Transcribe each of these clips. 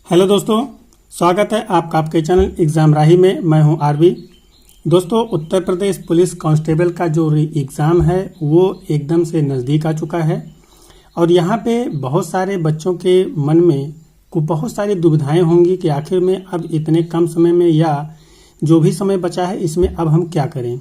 Hello दोस्तों, स्वागत है आपका आपके चैनल एग्ज़ाम राही में। मैं हूं आरबी। दोस्तों, उत्तर प्रदेश पुलिस कांस्टेबल का जो एग्ज़ाम है वो एकदम से नज़दीक आ चुका है और यहाँ पे बहुत सारे बच्चों के मन में बहुत सारी दुविधाएं होंगी कि आखिर में अब इतने कम समय में या जो भी समय बचा है इसमें अब हम क्या करें।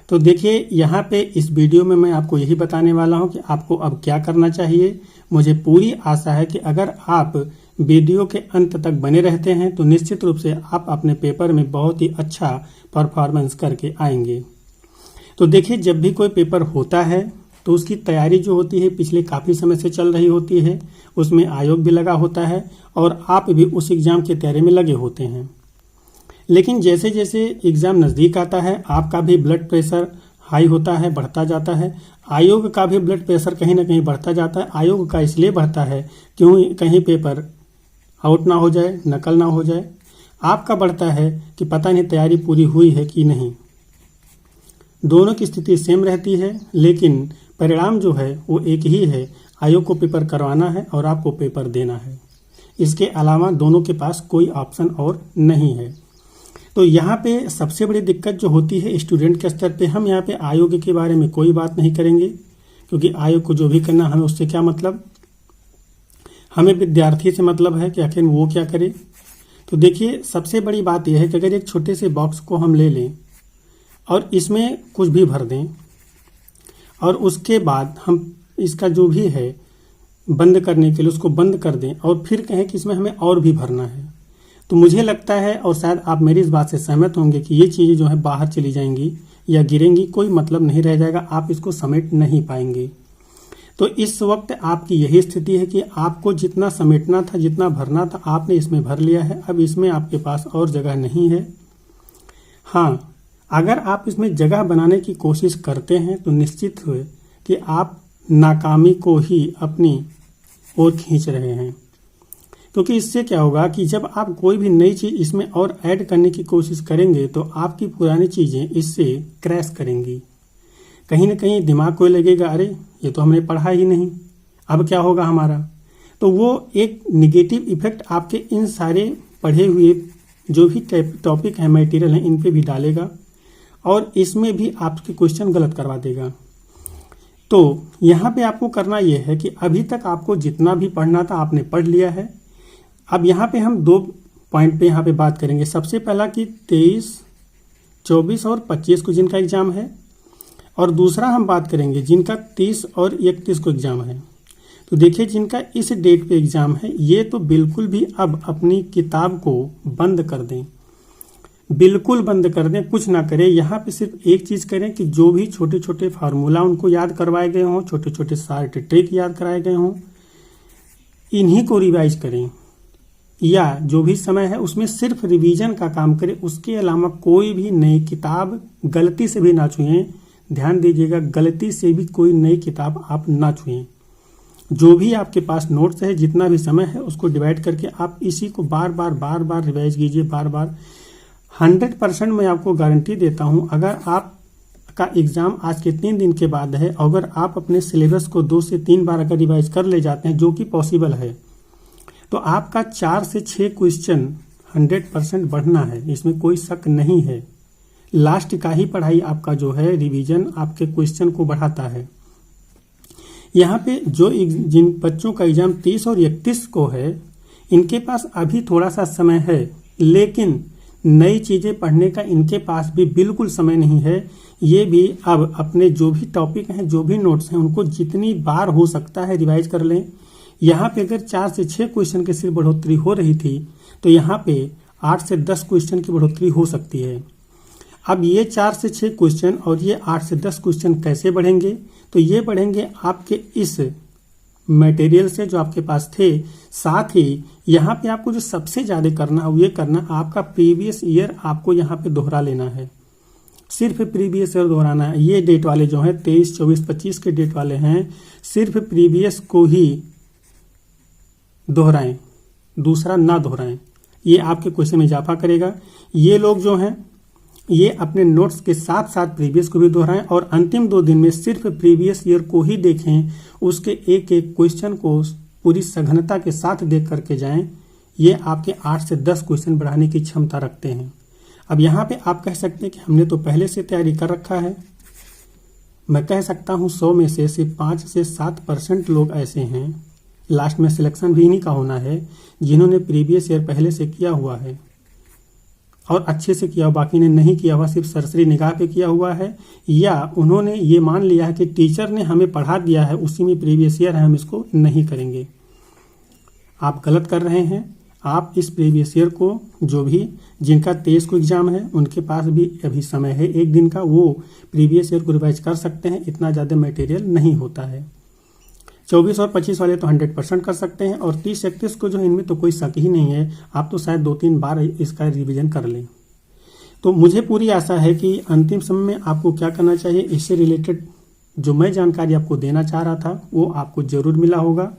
तो देखिए, यहाँ पे इस वीडियो में मैं आपको यही बताने वाला हूँ कि आपको अब क्या करना चाहिए। मुझे पूरी आशा है कि अगर आप वीडियो के अंत तक बने रहते हैं तो निश्चित रूप से आप अपने पेपर में बहुत ही अच्छा परफॉर्मेंस करके आएंगे। तो देखिए, जब भी कोई पेपर होता है तो उसकी तैयारी जो होती है पिछले काफ़ी समय से चल रही होती है, उसमें आयोग भी लगा होता है और आप भी उस एग्ज़ाम की तैयारी में लगे होते हैं। लेकिन जैसे जैसे एग्ज़ाम नज़दीक आता है आपका भी ब्लड प्रेशर हाई होता है, बढ़ता जाता है। आयोग का भी ब्लड प्रेशर कहीं ना कहीं बढ़ता जाता है। आयोग का इसलिए बढ़ता है क्यों कहीं पेपर आउट ना हो जाए, नकल ना हो जाए। आपका बढ़ता है कि पता नहीं तैयारी पूरी हुई है कि नहीं। दोनों की स्थिति सेम रहती है, लेकिन परिणाम जो है वो एक ही है। आयोग को पेपर करवाना है और आपको पेपर देना है। इसके अलावा दोनों के पास कोई ऑप्शन और नहीं है। तो यहाँ पे सबसे बड़ी दिक्कत जो होती है स्टूडेंट के स्तर पे, हम यहाँ पे आयोग के बारे में कोई बात नहीं करेंगे क्योंकि आयोग को जो भी करना हमें उससे क्या मतलब, हमें विद्यार्थी से मतलब है कि आखिर वो क्या करे। तो देखिए, सबसे बड़ी बात यह है कि अगर एक छोटे से बॉक्स को हम ले लें और इसमें कुछ भी भर दें और उसके बाद हम इसका जो भी है बंद करने के लिए उसको बंद कर दें और फिर कहें कि इसमें हमें और भी भरना है, तो मुझे लगता है और शायद आप मेरी इस बात से सहमत होंगे कि ये चीज़ें जो है बाहर चली जाएंगी या गिरेंगी, कोई मतलब नहीं रह जाएगा, आप इसको समेट नहीं पाएंगे। तो इस वक्त आपकी यही स्थिति है कि आपको जितना समेटना था, जितना भरना था, आपने इसमें भर लिया है। अब इसमें आपके पास और जगह नहीं है। हाँ, अगर आप इसमें जगह बनाने की कोशिश करते हैं तो निश्चित है कि आप नाकामी को ही अपनी ओर खींच रहे हैं, क्योंकि इससे क्या होगा कि जब आप कोई भी नई चीज़ इसमें और ऐड करने की कोशिश करेंगे तो आपकी पुरानी चीज़ें इससे क्रैश करेंगी। कहीं ना कहीं दिमाग को लगेगा, अरे ये तो हमने पढ़ा ही नहीं, अब क्या होगा हमारा। तो वो एक निगेटिव इफेक्ट आपके इन सारे पढ़े हुए जो भी टॉपिक है, मटेरियल है, इन पे भी डालेगा और इसमें भी आपके क्वेश्चन गलत करवा देगा। तो यहाँ पे आपको करना ये है कि अभी तक आपको जितना भी पढ़ना था आपने पढ़ लिया है। अब यहाँ पे हम 2 पॉइंट पे यहाँ पे बात करेंगे। सबसे पहला कि 23, 24 और 25 को जिनका एग्जाम है, और दूसरा हम बात करेंगे जिनका 30 और 31 को एग्जाम है। तो देखिए, जिनका इस डेट पे एग्जाम है ये तो बिल्कुल भी अब अपनी किताब को बंद कर दें, बिल्कुल बंद कर दें, कुछ ना करें। यहाँ पे सिर्फ एक चीज़ करें कि जो भी छोटे छोटे फार्मूला उनको याद करवाए गए हों, छोटे छोटे शार्ट ट्रिक याद कराए गए हों, इन्हीं को रिवाइज करें या जो भी समय है उसमें सिर्फ रिवीजन का काम करें। उसके अलावा कोई भी नई किताब गलती से भी ना छुएं। ध्यान दीजिएगा, गलती से भी कोई नई किताब आप ना छुएं। जो भी आपके पास नोट्स है, जितना भी समय है, उसको डिवाइड करके आप इसी को बार बार रिवाइज कीजिए, बार बार। 100% मैं आपको गारंटी देता हूं, अगर आपका एग्जाम आज के 3 दिन के बाद है, अगर आप अपने सिलेबस को 2 से 3 बार अगर रिवाइज कर ले जाते हैं, जो कि पॉसिबल है, तो आपका 4 से 6 क्वेश्चन 100% बढ़ना है, इसमें कोई शक नहीं है। लास्ट का ही पढ़ाई आपका जो है रिवीजन आपके क्वेश्चन को बढ़ाता है। यहाँ पे जो जिन बच्चों का एग्जाम 30 और 31 को है, इनके पास अभी थोड़ा सा समय है, लेकिन नई चीजें पढ़ने का इनके पास भी बिल्कुल समय नहीं है। ये भी अब अपने जो भी टॉपिक हैं, जो भी नोट्स हैं, उनको जितनी बार हो सकता है रिवाइज कर लें। यहाँ पे अगर 4 से 6 क्वेश्चन की सिर्फ बढ़ोतरी हो रही थी तो यहाँ पे 8 से 10 क्वेश्चन की बढ़ोतरी हो सकती है। अब ये 4 से 6 क्वेश्चन और ये 8 से 10 क्वेश्चन कैसे बढ़ेंगे? तो ये बढ़ेंगे आपके इस मटेरियल से जो आपके पास थे। साथ ही यहाँ पे आपको जो सबसे ज्यादा करना है वो ये करना, आपका प्रीवियस ईयर आपको यहाँ पे दोहरा लेना है। सिर्फ प्रीवियस ईयर दोहराना है। ये डेट वाले जो हैं 23, 24, 25 के डेट वाले हैं, सिर्फ प्रीवियस को ही दोहराएं, दूसरा ना दोहराएं। ये आपके क्वेश्चन में इजाफा करेगा। ये लोग जो हैं ये अपने नोट्स के साथ साथ प्रीवियस को भी दोहराएं और अंतिम 2 दिन में सिर्फ प्रीवियस ईयर को ही देखें, उसके एक एक क्वेश्चन को पूरी सघनता के साथ देख करके जाएं। ये आपके 8 से 10 क्वेश्चन बढ़ाने की क्षमता रखते हैं। अब यहाँ पे आप कह सकते हैं कि हमने तो पहले से तैयारी कर रखा है। मैं कह सकता हूँ 100 में से सिर्फ 5 से 7% लोग ऐसे हैं, लास्ट में सिलेक्शन भी इन्हीं का होना है, जिन्होंने प्रीवियस ईयर पहले से किया हुआ है और अच्छे से किया, बाकी ने नहीं किया हुआ, सिर्फ सरसरी निगाह पे किया हुआ है, या उन्होंने ये मान लिया है कि टीचर ने हमें पढ़ा दिया है, उसी में प्रीवियस ईयर है, हम इसको नहीं करेंगे। आप गलत कर रहे हैं। आप इस प्रीवियस ईयर को, जो भी जिनका 23 को एग्जाम है उनके पास भी अभी समय है 1 दिन का, वो प्रीवियस ईयर को रिवाइज कर सकते हैं, इतना ज़्यादा मटेरियल नहीं होता है। 24 और 25 वाले तो 100% कर सकते हैं, और 30-31 को जो है इनमें तो कोई शक ही नहीं है, आप तो शायद 2-3 बार इसका रिवीजन कर लें। तो मुझे पूरी आशा है कि अंतिम समय में आपको क्या करना चाहिए, इससे रिलेटेड जो मैं जानकारी आपको देना चाह रहा था वो आपको ज़रूर मिला होगा।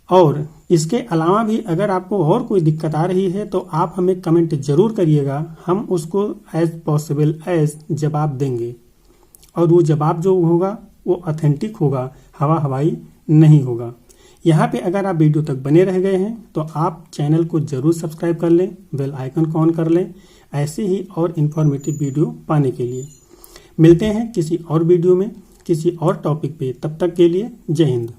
और इसके अलावा भी अगर आपको और कोई दिक्कत आ रही है तो आप हमें कमेंट जरूर करिएगा, हम उसको एज पॉसिबल एज जवाब देंगे, और वो जवाब जो होगा वो ऑथेंटिक होगा, हवा हवाई नहीं होगा। यहाँ पे अगर आप वीडियो तक बने रह गए हैं तो आप चैनल को जरूर सब्सक्राइब कर लें, बेल आइकन को ऑन कर लें, ऐसे ही और इन्फॉर्मेटिव वीडियो पाने के लिए। मिलते हैं किसी और वीडियो में किसी और टॉपिक पे, तब तक के लिए जय हिंद।